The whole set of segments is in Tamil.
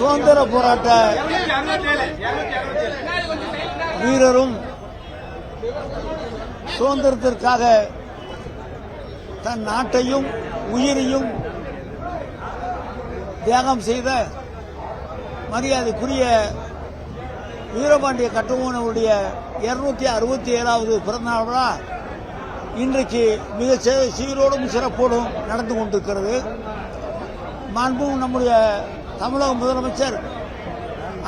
சுதந்திர போராட்ட வீரரும் சுதந்திரத்திற்காக தன் நாட்டையும் உயிரையும் தியாகம் செய்த மரியாதைக்குரிய வீரபாண்டிய கட்டபொம்மனுடைய 267வது பிறந்தநாள் விழா இன்றைக்கு மிக சீரோடும் சிறப்போடும் நடந்து கொண்டிருக்கிறது. மாண்பும் நம்முடைய தமிழக முதலமைச்சர்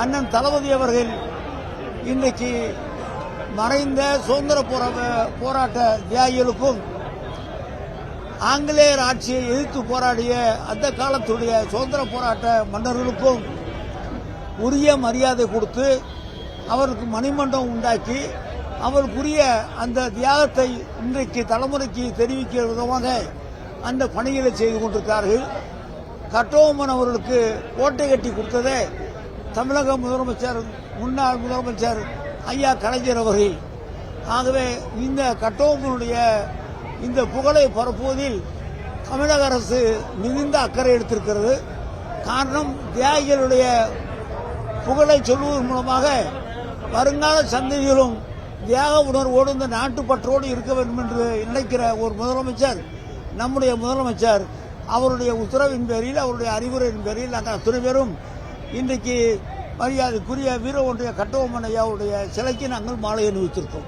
அண்ணன் தளபதி அவர்கள் இன்றைக்கு மறைந்த சுதந்திர போராட்ட தியாகிகளுக்கும் ஆங்கிலேயர் ஆட்சியை எதிர்த்து போராடிய அந்த காலத்துடைய சுதந்திர போராட்ட மன்னர்களுக்கும் உரிய மரியாதை கொடுத்து அவருக்கு மணிமண்டபம் உண்டாக்கி அவருக்குரிய அந்த தியாகத்தை இன்றைக்கு தலைமுறைக்கு தெரிவிக்கிற விதமாக அந்த பணிகளை செய்து கொண்டிருக்கிறார்கள். கட்டபொம்மன் அவர்களுக்கு கோட்டை கட்டி கொடுத்ததே தமிழக முதலமைச்சர் முன்னாள் முதலமைச்சர் ஐயா கலைஞர் அவர்கள். ஆகவே இந்த கட்டபொம்மனுடைய இந்த புகழை பரப்புவதில் தமிழக அரசு மிகுந்த அக்கறை எடுத்திருக்கிறது. காரணம், தியாகிகளுடைய புகழை சொல்வதன் மூலமாக வருங்கால சந்ததிகளும் தியாக உணர்வோடு இந்த நாட்டுப்பற்றோடு இருக்க வேண்டும் என்று நினைக்கிற ஒரு முதலமைச்சர் நம்முடைய முதலமைச்சர். அவருடைய உத்தரவின் பேரில், அவருடைய அறிவுரையின் பேரில் நாங்கள் அத்தனை பேரும் இன்றைக்கு மரியாதைக்குரிய வீர ஒன்றிய கட்டபொம்மன் ஐயாவுடைய சிலைக்கு நாங்கள் மாலை அணிவித்திருக்கோம்.